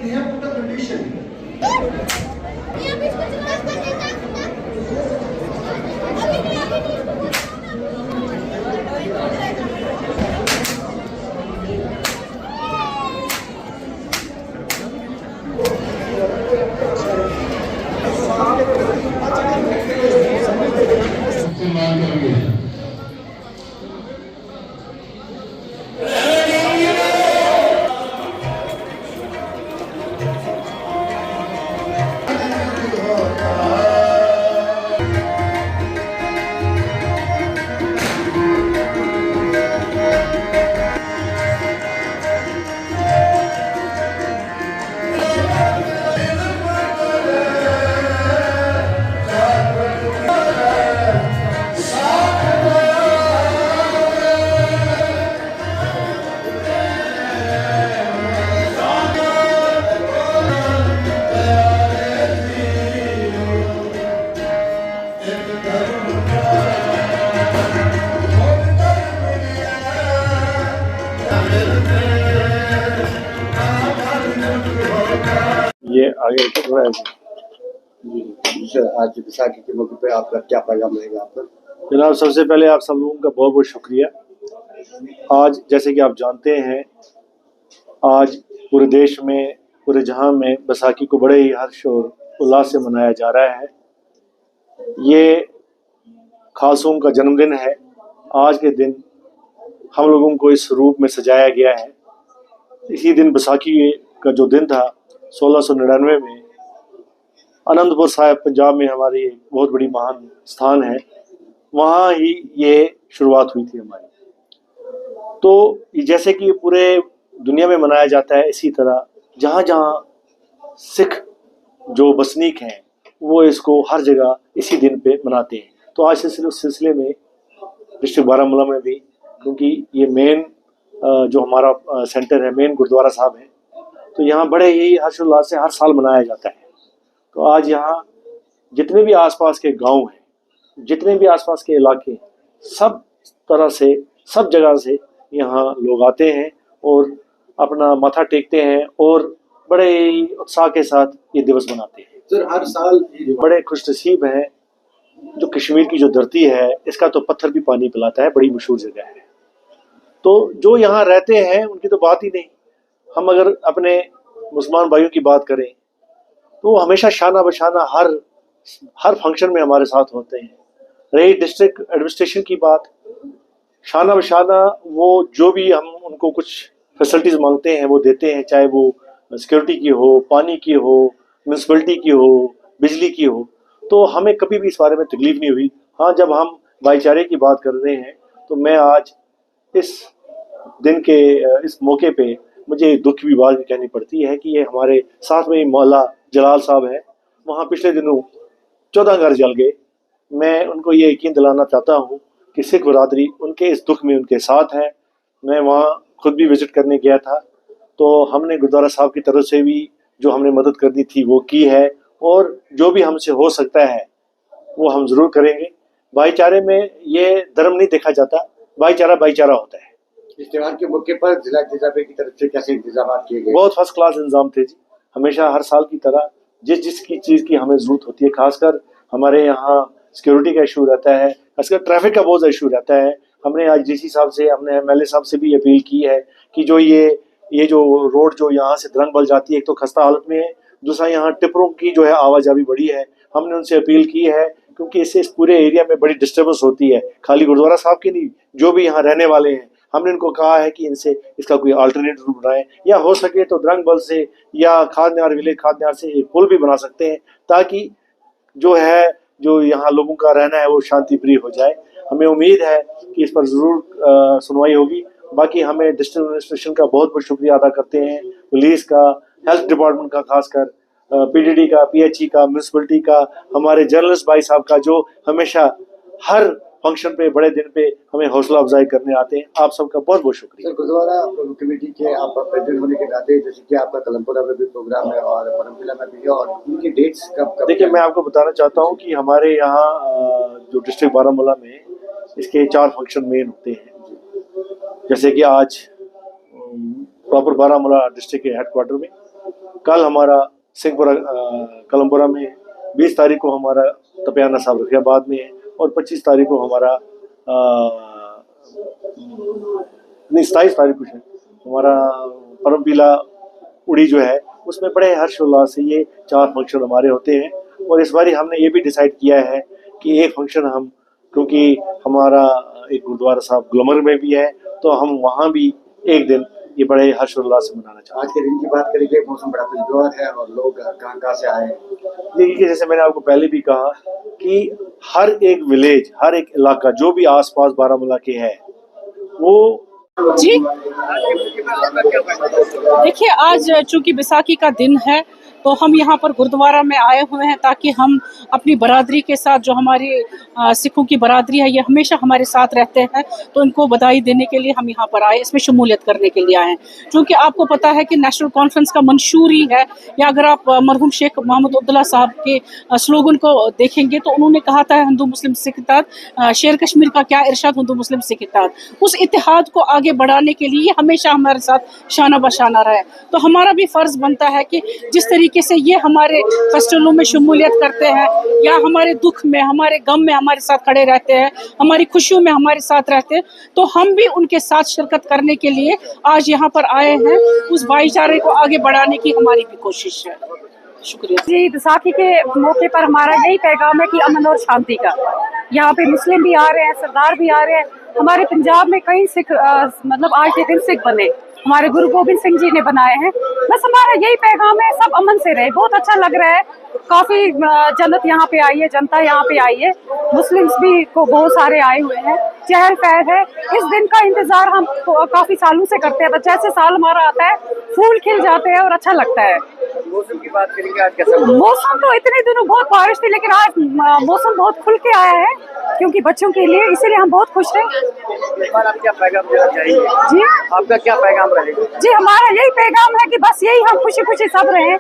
We have put a condition. ये आगे थोड़ा ऐसे। जी सर, आज विसाखी के मौके पे आपका क्या पैगाम रहेगा आपका? जनाब, सबसे पहले आप सब लोगों का बहुत बहुत शुक्रिया। आज जैसे कि आप जानते हैं, आज पूरे देश में, पूरे जहां में बैसाखी को बड़े ही हर्ष और उल्लास से मनाया जा रहा है। ये खालसूम का जन्मदिन है। आज के दिन हम लोगों को इस रूप में सजाया गया है। इसी दिन बैसाखी का जो दिन था 1699 में, आनंदपुर साहिब पंजाब में हमारी बहुत बड़ी महान स्थान है, वहाँ ही ये शुरुआत हुई थी हमारी। तो जैसे कि पूरे दुनिया में मनाया जाता है, इसी तरह जहाँ जहाँ सिख जो बसनीक हैं वो इसको हर जगह इसी दिन पे मनाते हैं। तो आज इस सिलसिले में डिस्ट्रिक्ट बारामूला में भी, क्योंकि ये मेन जो हमारा सेंटर है, मेन गुरुद्वारा साहब है, तो यहाँ बड़े ही हर्षोल्लास से हर साल मनाया जाता है। तो आज यहाँ जितने भी आसपास के गांव हैं, जितने भी आसपास के इलाके, सब तरह से, सब जगह से यहाँ लोग आते हैं और अपना माथा टेकते हैं और बड़े ही उत्साह के साथ ये दिवस मनाते हैं। सर, हर साल बड़े खुशनसीब हैं जो कश्मीर की जो धरती है, इसका तो पत्थर भी पानी पिलाता है, बड़ी मशहूर जगह है। तो जो यहाँ रहते हैं उनकी तो बात ही नहीं। हम अगर अपने मुसलमान भाइयों की बात करें तो वो हमेशा शाना बशाना हर फंक्शन में हमारे साथ होते हैं। रही डिस्ट्रिक्ट एडमिनिस्ट्रेशन की बात, शाना बशाना वो जो भी हम उनको कुछ फैसिलिटीज मांगते हैं वो देते हैं, चाहे वो सिक्योरिटी की हो, पानी की हो, म्यूनसिपलिटी की हो, बिजली की हो। तो हमें कभी भी इस बारे में तकलीफ नहीं हुई। हाँ, जब हम भाईचारे की बात कर रहे हैं तो मैं आज इस दिन के इस मौके पे मुझे दुख की बात भी कहनी पड़ती है कि ये हमारे साथ में मौला जलाल साहब है, वहाँ पिछले दिनों 14 घर जल गए। मैं उनको ये यकीन दिलाना चाहता हूँ कि सिख बरादरी उनके इस दुख में उनके साथ है। मैं वहाँ खुद भी विजिट करने गया था, तो हमने गुरुद्वारा साहब की तरफ से भी जो हमने मदद करनी थी वो की है, और जो भी हमसे हो सकता है वो हम ज़रूर करेंगे। भाईचारे में ये धर्म नहीं देखा जाता, भाईचारा भाईचारा होता है। इस त्योहार के मौके पर जिला इंतजामिया की तरफ से कैसे इंतजाम किए गए? बहुत फर्स्ट क्लास इंतजाम थे जी। हमेशा हर साल की तरह जिस की चीज़ की हमें ज़रूरत होती है, खासकर हमारे यहाँ सिक्योरिटी का इशू रहता है, खासकर ट्रैफिक का बहुत इशू रहता है। हमने आज डीसी साहब से, हमने एमएलए साहब से भी अपील की है कि जो ये जो रोड जो यहाँ से द्रंगबल जाती है, एक तो खस्ता हालत में है, दूसरा यहाँ टिप्परों की जो है आवाजाही बड़ी है। हमने उनसे अपील की है क्योंकि इससे इस पूरे एरिया में बड़ी डिस्टर्बेंस होती है, खाली गुरुद्वारा साहब की नहीं, जो भी यहाँ रहने वाले हैं। हमने इनको कहा है कि इनसे इसका कोई अल्टरनेट रूट बनाएं, या हो सके तो द्रंगबल से या खादन्यार विलेज खादन्यार से एक पुल भी बना सकते हैं, ताकि जो यहाँ लोगों का रहना है वो शांति प्रिय हो जाए। हमें उम्मीद है कि इस पर ज़रूर सुनवाई होगी। बाकी हमें डिस्ट्रिक्ट एडमिनिस्ट्रेशन का बहुत बहुत शुक्रिया अदा करते हैं, पुलिस का, हेल्थ डिपार्टमेंट का, खासकर पीडीडी का, पीएचई का, म्यूनसिपलिटी का, हमारे जर्नलिस्ट भाई साहब का, जो हमेशा हर फंक्शन पे, बड़े दिन पे हमें हौसला अफजाई करने आते हैं। आप सबका बहुत बहुत शुक्रिया। सर, गुरुद्वारा कमेटी के आप प्रेसिडेंट होने के नाते, जैसे कि आपका कलमपुरा में भी प्रोग्राम है और परमपिला में भी है, और उनकी डेट्स कब? देखिए, मैं आपको बताना चाहता हूँ कि हमारे यहाँ जो डिस्ट्रिक्ट बारामूला में इसके 4 फंक्शन मेन होते हैं। जैसे कि आज प्रॉपर बारामूला डिस्ट्रिक्ट के हेडक्वार्टर में। कल हमारा सिंहपुरा कलमपुरा में, 20 तारीख को हमारा तपियाना साहब रफियाबाद में है, और 25 तारीख को हमारा 27 तारीख को हमारा परमपिला उड़ी जो है, उसमें बड़े हर्षोल्लास से ये 4 फंक्शन हमारे होते हैं। और इस बारी हमने ये भी डिसाइड किया है कि एक फंक्शन हम, क्योंकि हमारा एक गुरुद्वारा साहब ग्लमर में भी है, तो हम वहाँ भी एक दिन ये बड़े हर्षोल्लास से मनाना चाहते हैं। आज के दिन की बात करेंगे, मौसम बड़ा खुशगवार है और लोग कहाँ से आए हैं। देखिए, जैसे मैंने आपको पहले भी कहा कि हर एक विलेज, हर एक इलाका जो भी आसपास बारामूला के है, वो जी देखिए, आज चूंकि बैसाखी का दिन है तो हम यहाँ पर गुरुद्वारा में आए हुए हैं ताकि हम अपनी बरादरी के साथ, जो हमारी सिखों की बरादरी है, ये हमेशा हमारे साथ रहते हैं, तो उनको बधाई देने के लिए हम यहाँ पर आए, इसमें शमूलियत करने के लिए आए हैं। क्योंकि आपको पता है कि नेशनल कॉन्फ्रेंस का मंशूर ही है, या अगर आप मरहूम शेख मोहम्मद अब्दुल्ला साहब के स्लोगन को देखेंगे तो उन्होंने कहा था, हिंदू मुस्लिम सिख इत्तेहाद, शेर कश्मीर का क्या इरशाद, हिंदू मुस्लिम सिख इत्तेहाद। उस इत्तेहाद को आगे बढ़ाने के लिए हमेशा हमारे साथ शाना बशाना रहा है। तो हमारा भी फर्ज बनता है कि जिस तरीके से ये हमारे फेस्टिवलों में शमूलियत करते हैं, या हमारे दुख में, हमारे गम में हमारे साथ खड़े रहते हैं, हमारी खुशियों में हमारे साथ रहते हैं, तो हम भी उनके साथ शिरकत करने के लिए आज यहाँ पर आए हैं। उस भाईचारे को आगे बढ़ाने की हमारी भी कोशिश है। शुक्रिया जी। बैसाखी के मौके पर हमारा यही पैगाम है कि अमन और शांति का। यहाँ पे मुस्लिम भी आ रहे हैं, सरदार भी आ रहे हैं। हमारे पंजाब में कई सिख मतलब आज के दिन सिख बने, हमारे गुरु गोबिंद सिंह जी ने बनाए हैं। बस हमारा यही पैगाम है, सब अमन से रहे। बहुत अच्छा लग रहा है, काफी जन्नत यहाँ पे आई है, जनता यहाँ पे आई है, मुस्लिम्स भी को बहुत सारे आए हुए हैं, चहल पहल है। इस दिन का इंतजार हम काफी सालों से करते हैं। बस जैसे साल हमारा आता है, फूल खिल जाते हैं और अच्छा लगता है। मौसम की बात करेंगे, आज कैसा मौसम तो इतने दिनों बहुत बारिश थी, लेकिन आज मौसम बहुत खुल के आया है, क्योंकि बच्चों के लिए, इसीलिए हम बहुत खुश हैं। आप क्या पैगाम देना चाहिए जी, आपका क्या पैगाम रहेगा? जी हमारा यही पैगाम है कि बस यही, हम खुशी खुशी सब रहें।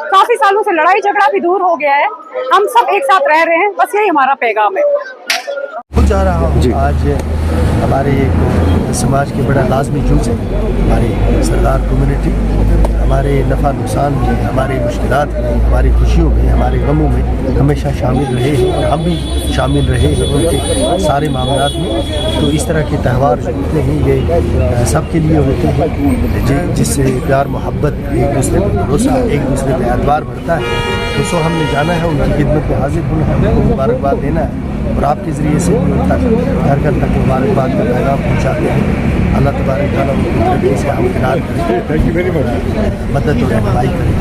काफी सालों से लड़ाई झगड़ा भी दूर हो गया है, हम सब एक साथ रह रहे हैं, बस यही हमारा पैगाम है। खुद जा रहा हूँ। आज हमारे एक समाज के बड़ा लाजमी जुज़ है, हमारी सरदार कम्युनिटी हमारे नफ़ा नुकसान में, हमारे मुश्किलात में, हमारी खुशियों में, हमारे गमों में हमेशा शामिल रहे हैं, और हम भी शामिल रहे हैं उनके सारे मामलात में। तो इस तरह के त्यौहार जो होते हैं ये सबके लिए होते हैं, जिससे प्यार मोहब्बत, एक दूसरे पर भरोसा, एक दूसरे पर एतबार बढ़ता है। तो सो हमने जाना है, उनकी खिदमत में हाजिर होना है, उनको मुबारकबाद देना है, और आपके ज़रिए से भी घर घर तक मुबारकबाद का पैगाम पहुँचाते हैं। अल्लाह तबारक तआला उनकी तरक्की से हमकिनार करें, मदद और रहनुमाई करें।